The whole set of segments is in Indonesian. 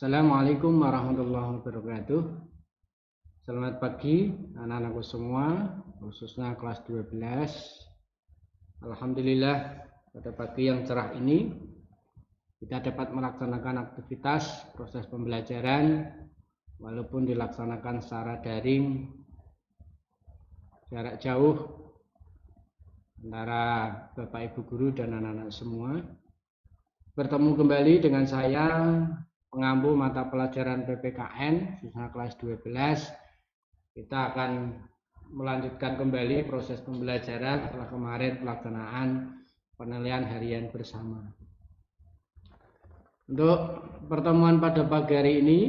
Assalamualaikum warahmatullahi wabarakatuh. Selamat pagi anak-anakku semua, khususnya kelas 12. Alhamdulillah pada pagi yang cerah ini kita dapat melaksanakan aktivitas proses pembelajaran walaupun dilaksanakan secara daring, jarak jauh antara Bapak Ibu guru dan anak-anak semua. Bertemu kembali dengan saya, pengampu mata pelajaran PPKN khususnya kelas 12. Kita akan melanjutkan kembali proses pembelajaran setelah kemarin pelaksanaan penilaian harian bersama. Untuk pertemuan pada pagi hari ini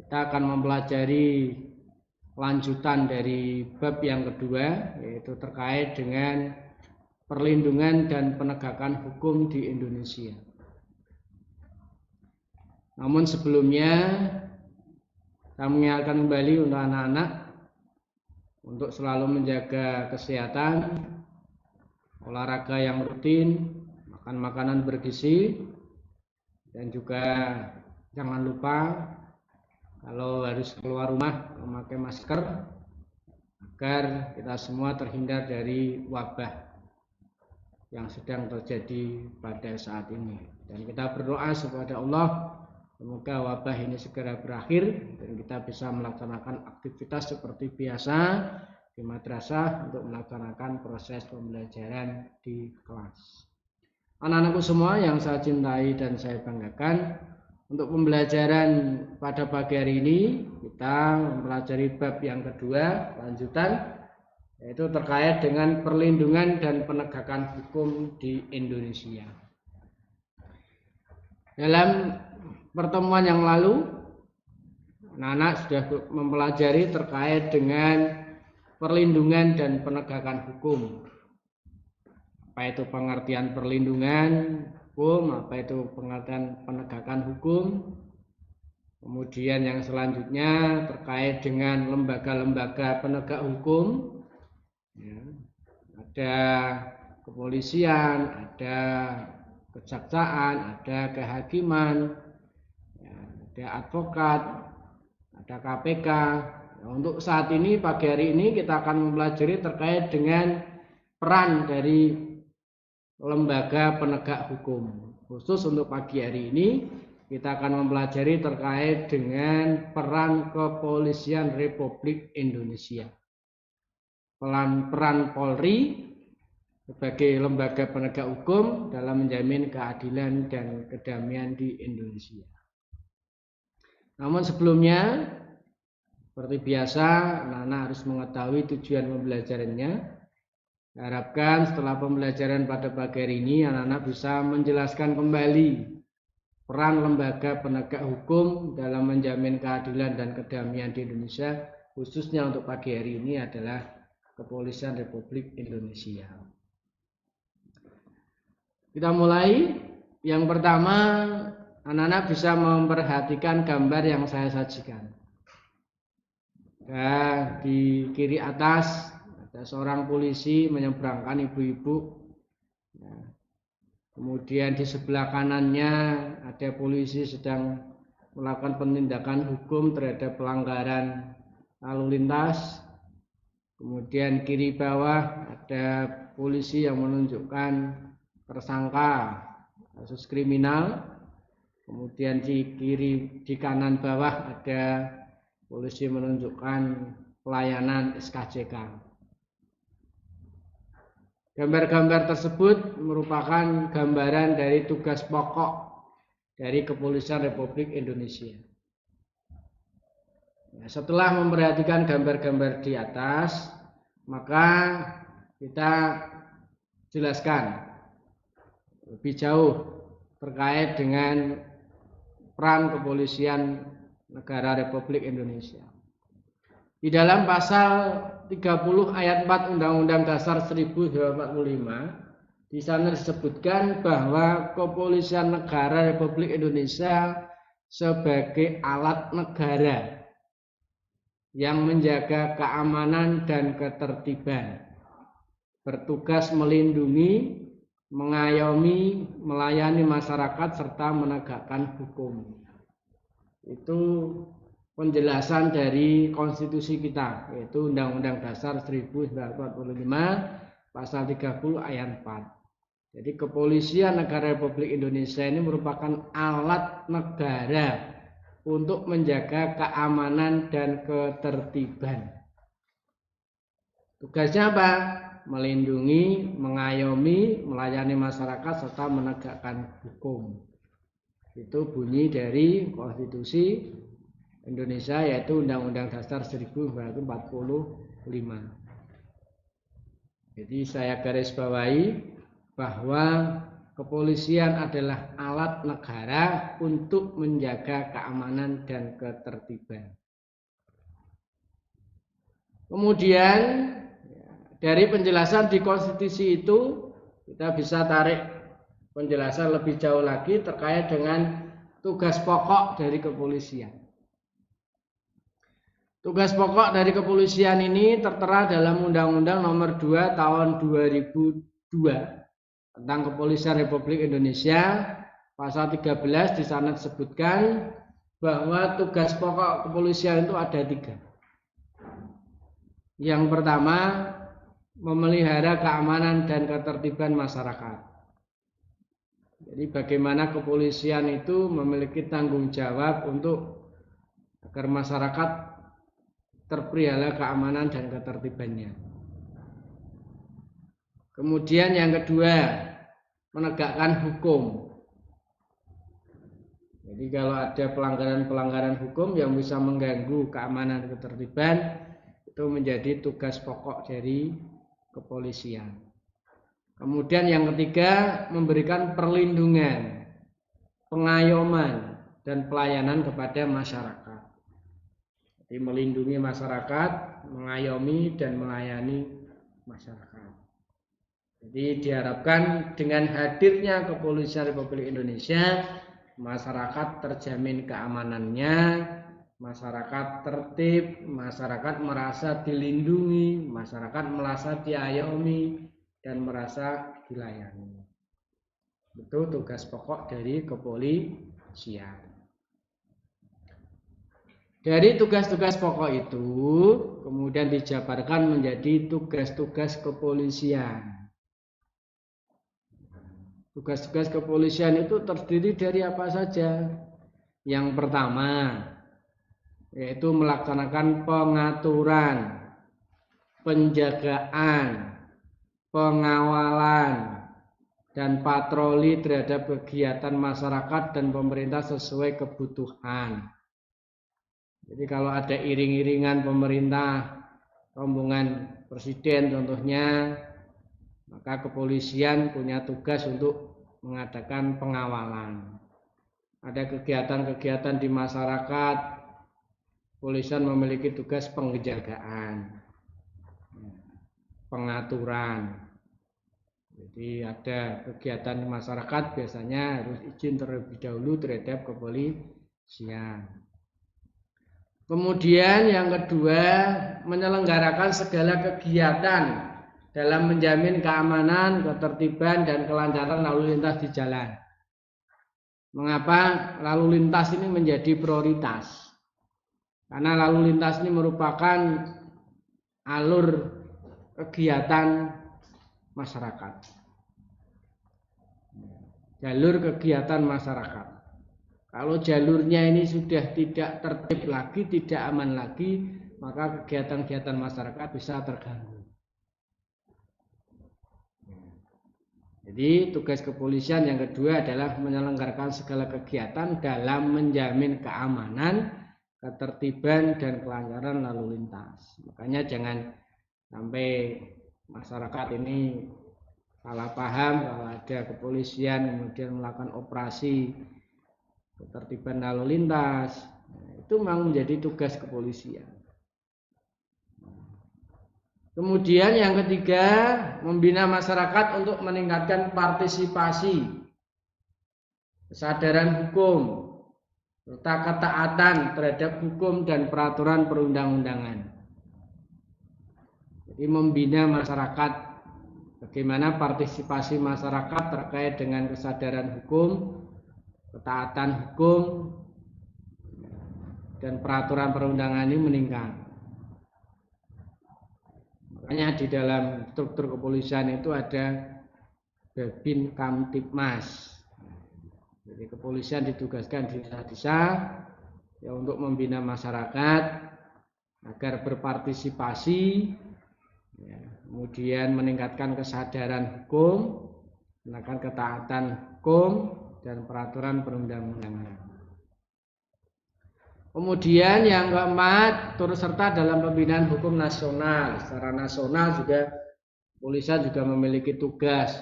kita akan mempelajari lanjutan dari bab yang kedua, yaitu terkait dengan perlindungan dan penegakan hukum di Indonesia. Namun sebelumnya saya mengingatkan kembali untuk anak-anak untuk selalu menjaga kesehatan, olahraga yang rutin, makan makanan bergizi, dan juga jangan lupa kalau harus keluar rumah memakai masker agar kita semua terhindar dari wabah yang sedang terjadi pada saat ini. Dan kita berdoa kepada Allah semoga wabah ini segera berakhir dan kita bisa melaksanakan aktivitas seperti biasa di madrasah untuk melaksanakan proses pembelajaran di kelas. Anak-anakku semua yang saya cintai dan saya banggakan, untuk pembelajaran pada pagi hari ini kita mempelajari bab yang kedua, lanjutan, yaitu terkait dengan perlindungan dan penegakan hukum di Indonesia. Dalam pertemuan yang lalu, anak-anak sudah mempelajari terkait dengan perlindungan dan penegakan hukum. Apa itu pengertian perlindungan hukum, apa itu pengertian penegakan hukum. Kemudian yang selanjutnya terkait dengan lembaga-lembaga penegak hukum. Ada kepolisian, ada kejaksaan, ada kehakiman, ada advokat, ada KPK. Untuk saat ini, pagi hari ini kita akan mempelajari terkait dengan peran dari lembaga penegak hukum. Khusus untuk pagi hari ini kita akan mempelajari terkait dengan peran Kepolisian Republik Indonesia. Peran Polri sebagai lembaga penegak hukum dalam menjamin keadilan dan kedamaian di Indonesia. Namun sebelumnya, seperti biasa, anak-anak harus mengetahui tujuan pembelajarannya. Harapkan setelah pembelajaran pada pagi hari ini, anak-anak bisa menjelaskan kembali peran lembaga penegak hukum dalam menjamin keadilan dan kedamaian di Indonesia, khususnya untuk pagi hari ini adalah Kepolisian Republik Indonesia. Kita mulai. Yang pertama, anak-anak bisa memperhatikan gambar yang saya sajikan. Di kiri atas ada seorang polisi menyeberangkan ibu-ibu. Kemudian di sebelah kanannya ada polisi sedang melakukan penindakan hukum terhadap pelanggaran lalu lintas. Kemudian kiri bawah ada polisi yang menunjukkan tersangka kasus kriminal. Kemudian di kanan bawah ada polisi menunjukkan pelayanan SKCK. Gambar-gambar tersebut merupakan gambaran dari tugas pokok dari Kepolisian Republik Indonesia. Setelah memperhatikan gambar-gambar di atas, maka kita jelaskan lebih jauh terkait dengan peran kepolisian negara Republik Indonesia. Di dalam pasal 30 ayat 4 Undang-Undang Dasar 1945, di sana disebutkan bahwa Kepolisian Negara Republik Indonesia sebagai alat negara yang menjaga keamanan dan ketertiban, bertugas melindungi, mengayomi, melayani masyarakat serta menegakkan hukum. itu penjelasan dari konstitusi kita, yaitu Undang-Undang Dasar 1945 pasal 30 ayat 4. Jadi kepolisian negara Republik Indonesia ini merupakan alat negara untuk menjaga keamanan dan ketertiban. Tugasnya apa? Melindungi, mengayomi, melayani masyarakat serta menegakkan hukum. Itu bunyi dari konstitusi Indonesia, yaitu Undang-Undang Dasar 1945. Jadi saya garis bawahi bahwa kepolisian adalah alat negara untuk menjaga keamanan dan ketertiban. Kemudian dari penjelasan di konstitusi itu kita bisa tarik penjelasan lebih jauh lagi terkait dengan tugas pokok dari kepolisian. Tugas pokok dari kepolisian ini tertera dalam Undang-Undang Nomor 2 Tahun 2002 tentang Kepolisian Republik Indonesia. Pasal 13 di sana disebutkan bahwa tugas pokok kepolisian itu ada 3. Yang pertama, memelihara keamanan dan ketertiban masyarakat. Jadi bagaimana kepolisian itu memiliki tanggung jawab untuk agar masyarakat terpelihara keamanan dan ketertibannya. Kemudian yang kedua, menegakkan hukum. Jadi kalau ada pelanggaran-pelanggaran hukum yang bisa mengganggu keamanan dan ketertiban, itu menjadi tugas pokok dari kepolisian. Kemudian yang ketiga, memberikan perlindungan, pengayoman, dan pelayanan kepada masyarakat. Jadi melindungi masyarakat, mengayomi dan melayani masyarakat. Jadi diharapkan dengan hadirnya Kepolisian Republik Indonesia, masyarakat terjamin keamanannya, masyarakat tertib, masyarakat merasa dilindungi, masyarakat merasa diayomi dan merasa dilayani. Itu tugas pokok dari kepolisian. Dari tugas-tugas pokok itu kemudian dijabarkan menjadi tugas-tugas kepolisian. Tugas-tugas kepolisian itu terdiri dari apa saja? Yang pertama, yaitu melaksanakan pengaturan, penjagaan, pengawalan, dan patroli terhadap kegiatan masyarakat dan pemerintah sesuai kebutuhan. Jadi kalau ada iring-iringan pemerintah, rombongan presiden contohnya, maka kepolisian punya tugas untuk mengadakan pengawalan. Ada kegiatan-kegiatan di masyarakat, kepolisian memiliki tugas penjagaan, pengaturan. Jadi ada kegiatan di masyarakat biasanya harus izin terlebih dahulu terhadap kepolisian. Kemudian yang kedua, menyelenggarakan segala kegiatan dalam menjamin keamanan, ketertiban, dan kelancaran lalu lintas di jalan. Mengapa lalu lintas ini menjadi prioritas? Karena lalu lintas ini merupakan alur kegiatan masyarakat. Jalur kegiatan masyarakat. Kalau jalurnya ini sudah tidak tertib lagi, tidak aman lagi, maka kegiatan-kegiatan masyarakat bisa terganggu. Jadi tugas kepolisian yang kedua adalah menyelenggarakan segala kegiatan dalam menjamin keamanan, ketertiban, dan kelancaran lalu lintas. Makanya jangan sampai masyarakat ini salah paham kalau ada kepolisian kemudian melakukan operasi ketertiban lalu lintas. Itu memang menjadi tugas kepolisian. Kemudian yang ketiga, membina masyarakat untuk meningkatkan partisipasi, kesadaran hukum, serta ketaatan terhadap hukum dan peraturan perundang-undangan. Jadi membina masyarakat, bagaimana partisipasi masyarakat terkait dengan kesadaran hukum, ketaatan hukum, dan peraturan perundangan ini meningkat. Makanya di dalam struktur kepolisian itu ada Babin Kamtibmas. Jadi kepolisian ditugaskan di desa-desa ya untuk membina masyarakat agar berpartisipasi, ya, kemudian meningkatkan kesadaran hukum, meningkatkan ketaatan hukum dan peraturan perundang-undangan. Kemudian yang keempat, turut serta dalam pembinaan hukum nasional. Secara nasional juga kepolisian juga memiliki tugas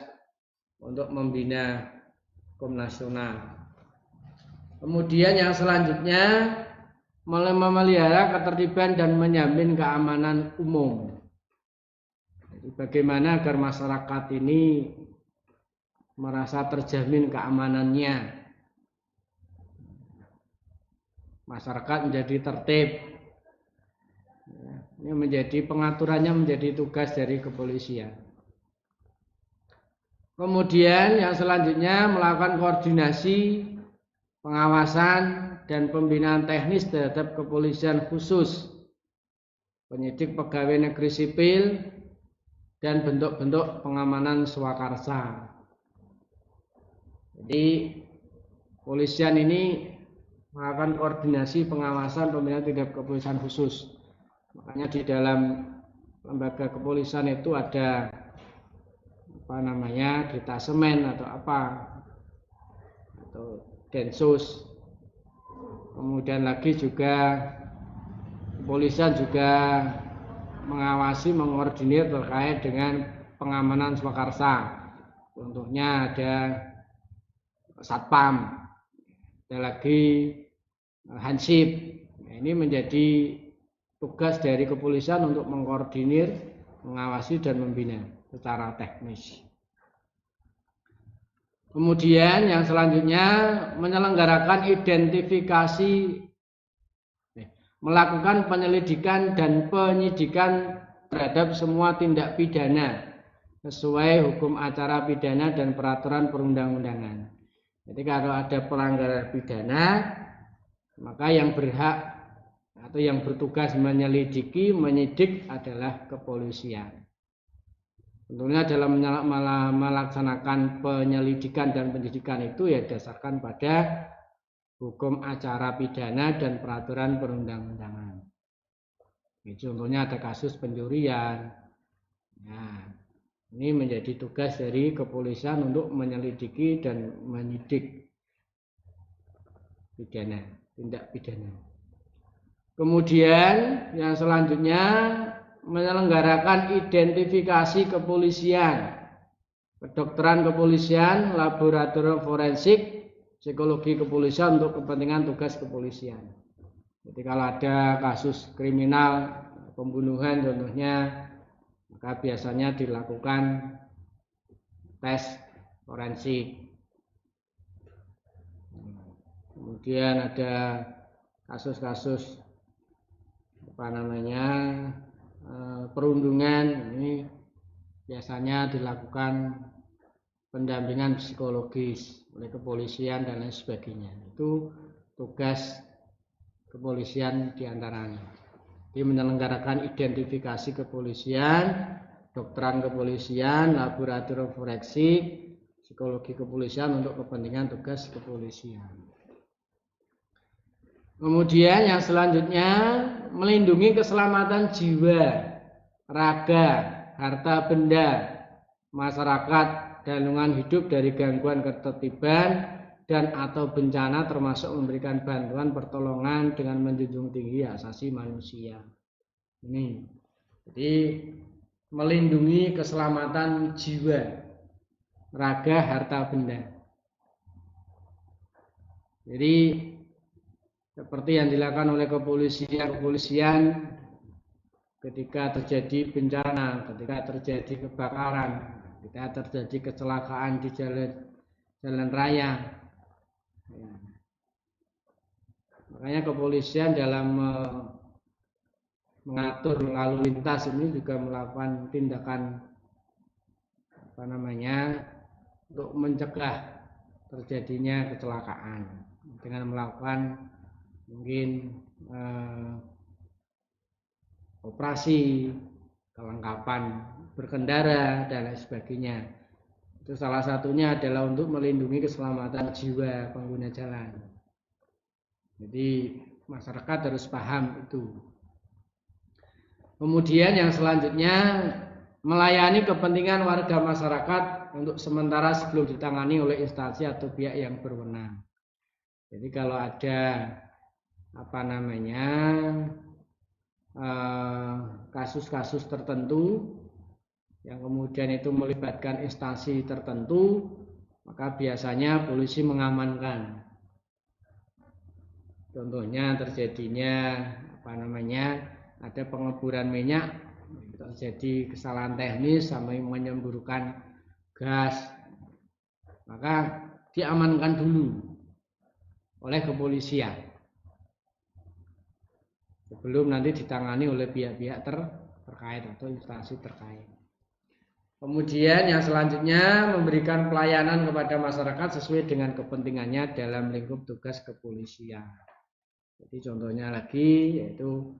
untuk membina hukum nasional. Kemudian yang selanjutnya, memelihara ketertiban dan menjamin keamanan umum. Jadi bagaimana agar masyarakat ini merasa terjamin keamanannya. Masyarakat menjadi tertib. Ini menjadi pengaturannya menjadi tugas dari kepolisian. Kemudian yang selanjutnya melakukan koordinasi, pengawasan dan pembinaan teknis terhadap kepolisian khusus, penyidik pegawai negeri sipil dan bentuk-bentuk pengamanan swakarsa. Jadi kepolisian ini melakukan koordinasi pengawasan pembinaan terhadap kepolisian khusus. Makanya di dalam lembaga kepolisian itu ada detasemen atau densus. Kemudian lagi juga kepolisian juga mengawasi, mengkoordinir terkait dengan pengamanan swakarsa. Contohnya ada Satpam, ada lagi Hansip. Nah, ini menjadi tugas dari kepolisian untuk mengkoordinir, mengawasi dan membina secara teknis. Kemudian yang selanjutnya menyelenggarakan identifikasi, melakukan penyelidikan dan penyidikan terhadap semua tindak pidana sesuai hukum acara pidana dan peraturan perundang-undangan. Jadi kalau ada pelanggaran pidana, maka yang berhak atau yang bertugas menyelidiki, menyidik adalah kepolisian. Tentunya dalam melaksanakan penyelidikan dan penyidikan itu ya dasarkan pada hukum acara pidana dan peraturan perundang-undangan. Contohnya ada kasus pencurian. Nah, ini menjadi tugas dari kepolisian untuk menyelidiki dan menyidik pidana, tindak pidana. Kemudian yang selanjutnya menyelenggarakan identifikasi kepolisian, kedokteran kepolisian, laboratorium forensik, psikologi kepolisian untuk kepentingan tugas kepolisian. Jadi kalau ada kasus kriminal, pembunuhan contohnya, maka biasanya dilakukan tes forensik. Kemudian ada kasus-kasus perundungan, ini biasanya dilakukan pendampingan psikologis oleh kepolisian dan lain sebagainya. Itu tugas kepolisian diantaranya. Jadi menyelenggarakan identifikasi kepolisian, kedokteran kepolisian, laboratorium forensik, psikologi kepolisian untuk kepentingan tugas kepolisian. Kemudian yang selanjutnya melindungi keselamatan jiwa, raga, harta benda, masyarakat dan lingkungan hidup dari gangguan ketertiban dan atau bencana, termasuk memberikan bantuan pertolongan dengan menjunjung tinggi hak asasi manusia. Ini jadi melindungi keselamatan jiwa, raga, harta benda. Jadi seperti yang dilakukan oleh kepolisian ketika terjadi bencana, ketika terjadi kebakaran, ketika terjadi kecelakaan di jalan raya. Ya. Makanya kepolisian dalam mengatur lalu lintas ini juga melakukan tindakan untuk mencegah terjadinya kecelakaan dengan melakukan mungkin operasi, kelengkapan berkendara dan lain sebagainya. Itu salah satunya adalah untuk melindungi keselamatan jiwa pengguna jalan. Jadi masyarakat harus paham itu. Kemudian yang selanjutnya, melayani kepentingan warga masyarakat untuk sementara sebelum ditangani oleh instansi atau pihak yang berwenang. Jadi kalau ada kasus-kasus tertentu yang kemudian itu melibatkan instansi tertentu, maka biasanya polisi mengamankan. Contohnya terjadinya ada pengeboran minyak, terjadi kesalahan teknis sampai menyemburkan gas, maka diamankan dulu oleh kepolisian sebelum nanti ditangani oleh pihak-pihak terkait atau instansi terkait. Kemudian yang selanjutnya, memberikan pelayanan kepada masyarakat sesuai dengan kepentingannya dalam lingkup tugas kepolisian. Jadi contohnya lagi yaitu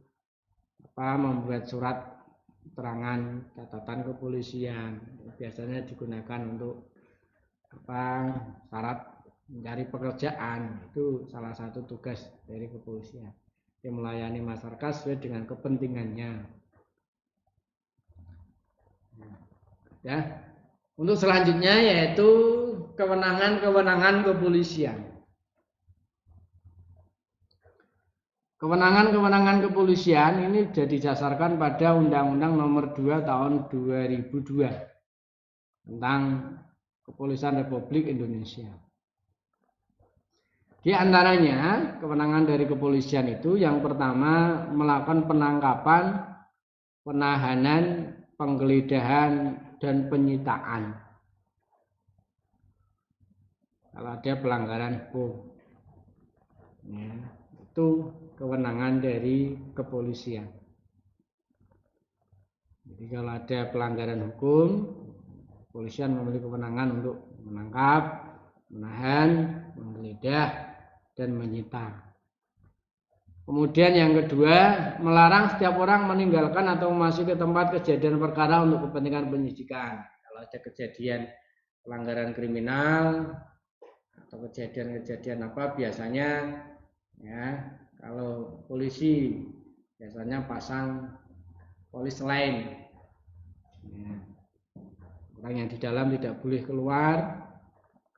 membuat surat keterangan catatan kepolisian, biasanya digunakan untuk syarat mencari pekerjaan. Itu salah satu tugas dari kepolisian, yang melayani masyarakat sesuai dengan kepentingannya. Ya, untuk selanjutnya yaitu kewenangan kepolisian. Kewenangan kepolisian ini sudah didasarkan pada Undang-Undang Nomor 2 Tahun 2002 tentang Kepolisian Republik Indonesia. Di antaranya kewenangan dari kepolisian itu yang pertama melakukan penangkapan, penahanan, penggeledahan, dan penyitaan kalau ada pelanggaran hukum. Ya, itu kewenangan dari kepolisian. Jadi kalau ada pelanggaran hukum, kepolisian memiliki kewenangan untuk menangkap, menahan, menggeledah, dan menyita. Kemudian yang kedua, melarang setiap orang meninggalkan atau memasuki tempat kejadian perkara untuk kepentingan penyidikan. Kalau ada kejadian pelanggaran kriminal atau kejadian-kejadian biasanya ya, kalau polisi biasanya pasang polis lain. Ya, orang yang di dalam tidak boleh keluar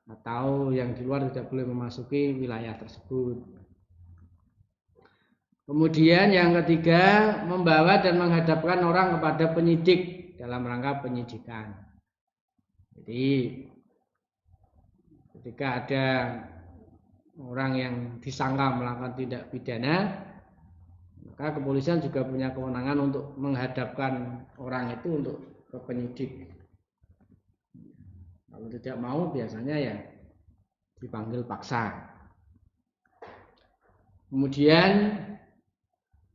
atau yang di luar tidak boleh memasuki wilayah tersebut. Kemudian yang ketiga, membawa dan menghadapkan orang kepada penyidik dalam rangka penyidikan. Jadi ketika ada orang yang disangka melakukan tindak pidana, maka kepolisian juga punya kewenangan untuk menghadapkan orang itu untuk ke penyidik. Kalau tidak mau biasanya ya dipanggil paksa. Kemudian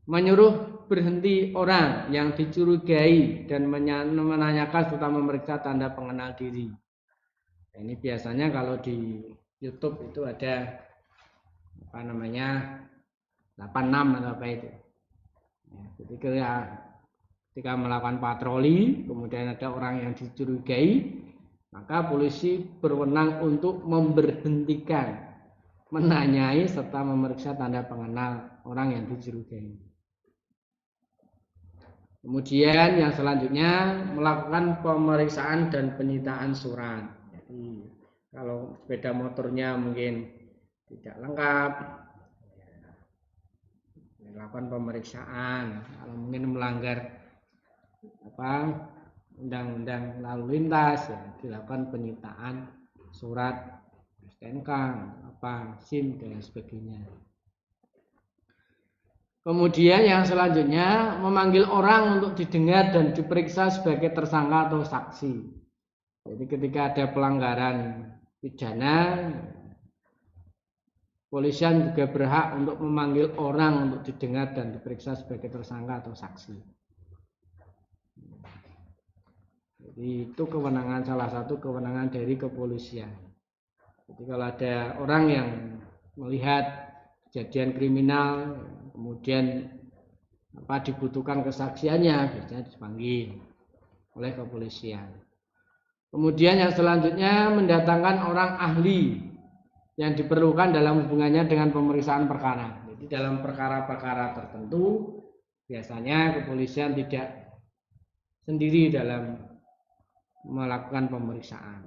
menyuruh berhenti orang yang dicurigai dan menanyakan serta memeriksa tanda pengenal diri. Ini biasanya kalau di YouTube itu ada 86 atau apa itu. Ya, jadi ketika melakukan patroli, kemudian ada orang yang dicurigai, maka polisi berwenang untuk memberhentikan, menanyai serta memeriksa tanda pengenal orang yang dicurigai. Kemudian yang selanjutnya melakukan pemeriksaan dan penyitaan surat. Jadi kalau sepeda motornya mungkin tidak lengkap, dilakukan pemeriksaan. Kalau mungkin melanggar undang-undang lalu lintas, ya dilakukan penyitaan surat STNK, SIM dan sebagainya. Kemudian yang selanjutnya memanggil orang untuk didengar dan diperiksa sebagai tersangka atau saksi. Jadi ketika ada pelanggaran pidana, kepolisian juga berhak untuk memanggil orang untuk didengar dan diperiksa sebagai tersangka atau saksi. Jadi itu kewenangan, salah satu kewenangan dari kepolisian. Jadi kalau ada orang yang melihat kejadian kriminal, kemudian dibutuhkan kesaksiannya, biasanya dipanggil oleh kepolisian. Kemudian yang selanjutnya mendatangkan orang ahli yang diperlukan dalam hubungannya dengan pemeriksaan perkara. Jadi dalam perkara-perkara tertentu biasanya kepolisian tidak sendiri dalam melakukan pemeriksaan.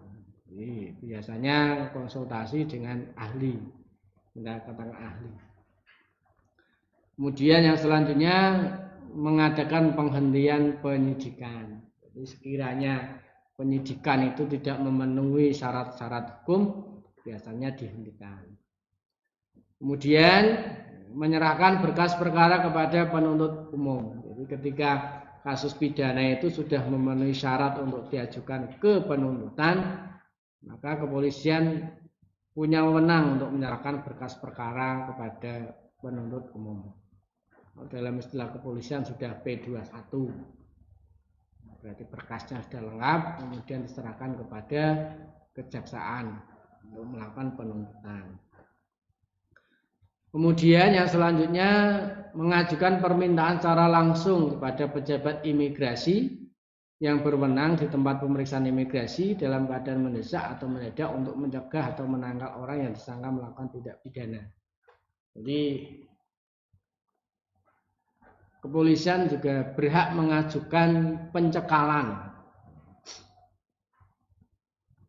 Jadi biasanya konsultasi dengan ahli, mendatangkan ahli. Kemudian yang selanjutnya mengadakan penghentian penyidikan. Jadi sekiranya penyidikan itu tidak memenuhi syarat-syarat hukum, biasanya dihentikan. Kemudian menyerahkan berkas perkara kepada penuntut umum. Jadi ketika kasus pidana itu sudah memenuhi syarat untuk diajukan ke penuntutan, maka kepolisian punya wewenang untuk menyerahkan berkas perkara kepada penuntut umum. Dalam istilah kepolisian sudah P21, berarti berkasnya sudah lengkap, kemudian diserahkan kepada kejaksaan untuk melakukan penuntutan. Kemudian yang selanjutnya mengajukan permintaan secara langsung kepada pejabat imigrasi yang berwenang di tempat pemeriksaan imigrasi dalam keadaan mendesak atau mendadak untuk mencegah atau menangkal orang yang disangka melakukan tindak pidana. Jadi kepolisian juga berhak mengajukan pencekalan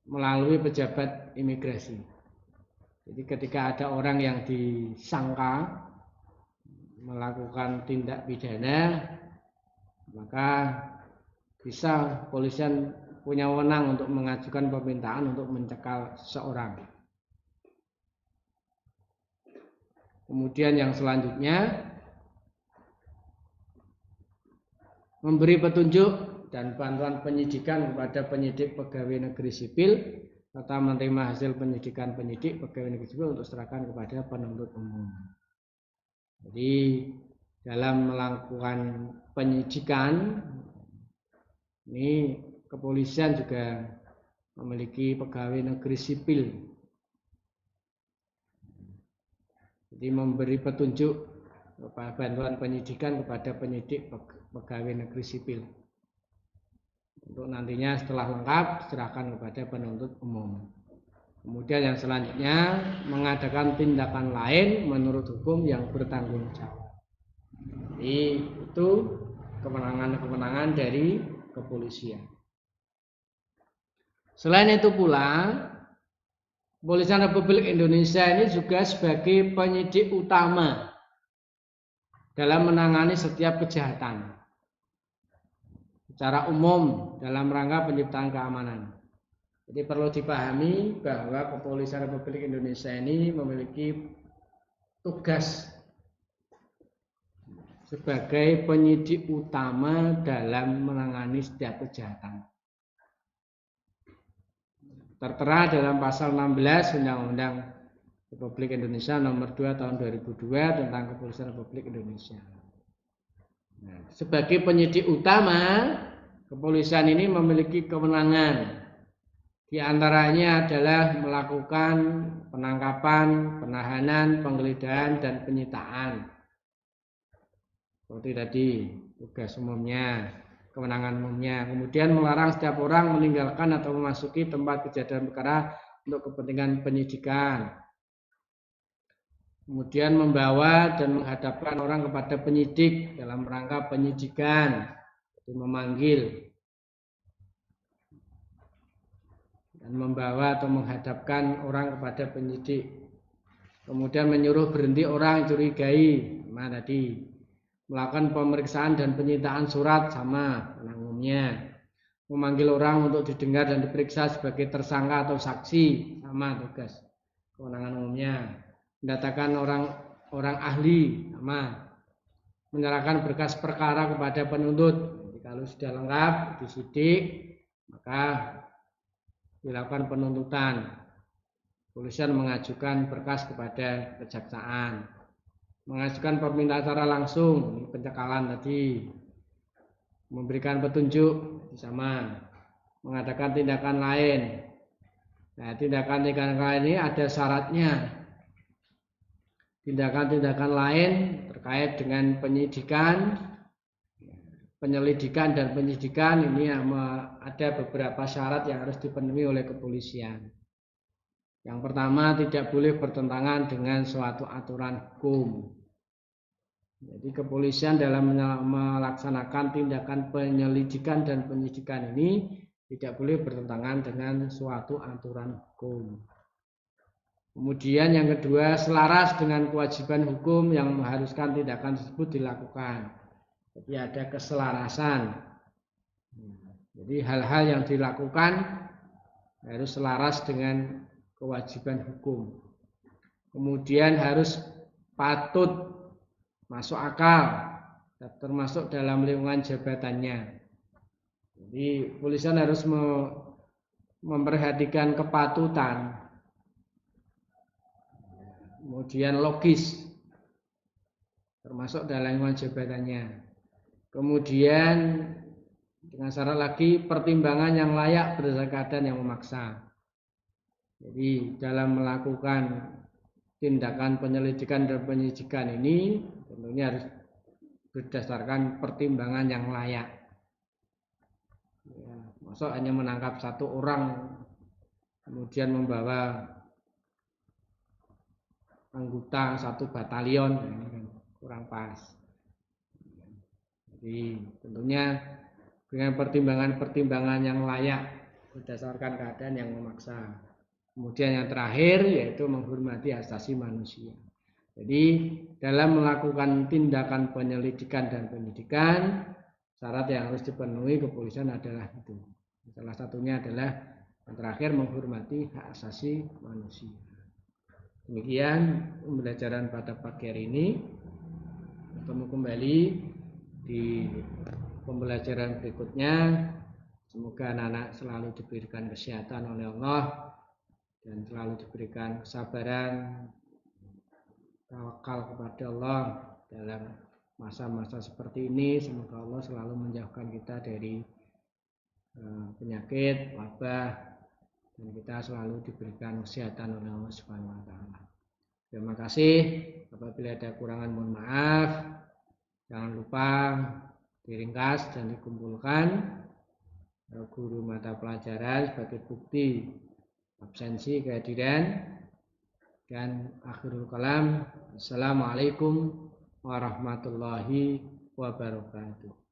melalui pejabat imigrasi. Jadi ketika ada orang yang disangka melakukan tindak pidana, maka bisa kepolisian punya wewenang untuk mengajukan permintaan untuk mencekal seseorang. Kemudian yang selanjutnya memberi petunjuk dan bantuan penyidikan kepada penyidik pegawai negeri sipil serta menerima hasil penyidikan penyidik pegawai negeri sipil untuk serahkan kepada penuntut umum. Jadi dalam melakukan penyidikan ini kepolisian juga memiliki pegawai negeri sipil. Jadi memberi petunjuk bantuan penyidikan kepada penyidik pegawai negeri sipil untuk nantinya setelah lengkap diserahkan kepada penuntut umum. Kemudian yang selanjutnya mengadakan tindakan lain menurut hukum yang bertanggung jawab. Jadi itu kewenangan-kewenangan dari kepolisian. Selain itu pula, Kepolisian Republik Indonesia ini juga sebagai penyidik utama dalam menangani setiap kejahatan secara umum dalam rangka penciptaan keamanan. Jadi perlu dipahami bahwa Kepolisian Republik Indonesia ini memiliki tugas sebagai penyidik utama dalam menangani setiap kejahatan. Tertera dalam pasal 16 Undang-Undang Republik Indonesia nomor 2 tahun 2002 tentang Kepolisian Republik Indonesia. Nah, sebagai penyidik utama, kepolisian ini memiliki kewenangan. Di antaranya adalah melakukan penangkapan, penahanan, penggeledahan, dan penyitaan. Seperti tadi, tugas umumnya, kewenangan umumnya. Kemudian melarang setiap orang meninggalkan atau memasuki tempat kejadian perkara untuk kepentingan penyidikan. Kemudian membawa dan menghadapkan orang kepada penyidik dalam rangka penyidikan, jadi memanggil dan membawa atau menghadapkan orang kepada penyidik. Kemudian menyuruh berhenti orang curigai, tadi melakukan pemeriksaan dan penyitaan surat sama umumnya. Memanggil orang untuk didengar dan diperiksa sebagai tersangka atau saksi sama tugas kewenangan umumnya. Mendatangkan orang ahli sama. Menyerahkan berkas perkara kepada penuntut. Jadi kalau sudah lengkap disidik, maka dilakukan penuntutan. Kepolisian mengajukan berkas kepada kejaksaan. Mengajukan permintaan secara langsung, pencekalan tadi. Memberikan petunjuk sama. Mengadakan tindakan lain. Nah, tindakan lain ini ada syaratnya. tindakan-tindakan lain terkait dengan penyelidikan dan penyidikan ini ada beberapa syarat yang harus dipenuhi oleh kepolisian. Yang pertama, tidak boleh bertentangan dengan suatu aturan hukum. Jadi kepolisian dalam melaksanakan tindakan penyelidikan dan penyidikan ini tidak boleh bertentangan dengan suatu aturan hukum. Kemudian yang kedua, selaras dengan kewajiban hukum yang mengharuskan tindakan tersebut dilakukan. Jadi ada keselarasan. Jadi hal-hal yang dilakukan harus selaras dengan kewajiban hukum. Kemudian harus patut masuk akal, termasuk dalam lingkungan jabatannya. Jadi polisian harus memperhatikan kepatutan, kemudian logis, termasuk dalam lingkungan jabatannya. Kemudian dengan syarat lagi pertimbangan yang layak berdasarkan keadaan yang memaksa. Jadi dalam melakukan tindakan penyelidikan dan penyidikan ini tentunya harus berdasarkan pertimbangan yang layak. Ya, maksud hanya menangkap satu orang kemudian membawa anggota satu batalion, ini kan kurang pas. Jadi tentunya dengan pertimbangan-pertimbangan yang layak berdasarkan keadaan yang memaksa. Kemudian yang terakhir yaitu menghormati hak asasi manusia. Jadi dalam melakukan tindakan penyelidikan dan penyidikan, syarat yang harus dipenuhi kepolisian adalah itu. Salah satunya adalah yang terakhir menghormati hak asasi manusia. Demikian pembelajaran pada pagi hari ini. Bertemu kembali di pembelajaran berikutnya. Semoga anak-anak selalu diberikan kesehatan oleh Allah dan selalu diberikan kesabaran, tawakal kepada Allah dalam masa-masa seperti ini. Semoga Allah selalu menjauhkan kita dari penyakit, wabah, dan kita selalu diberikan kesehatan oleh Allah Subhanahu wa taala. Terima kasih. Apabila ada kurangan mohon maaf. Jangan lupa diringkas dan dikumpulkan guru mata pelajaran sebagai bukti absensi kehadiran. Dan akhirul kalam, assalamualaikum warahmatullahi wabarakatuh.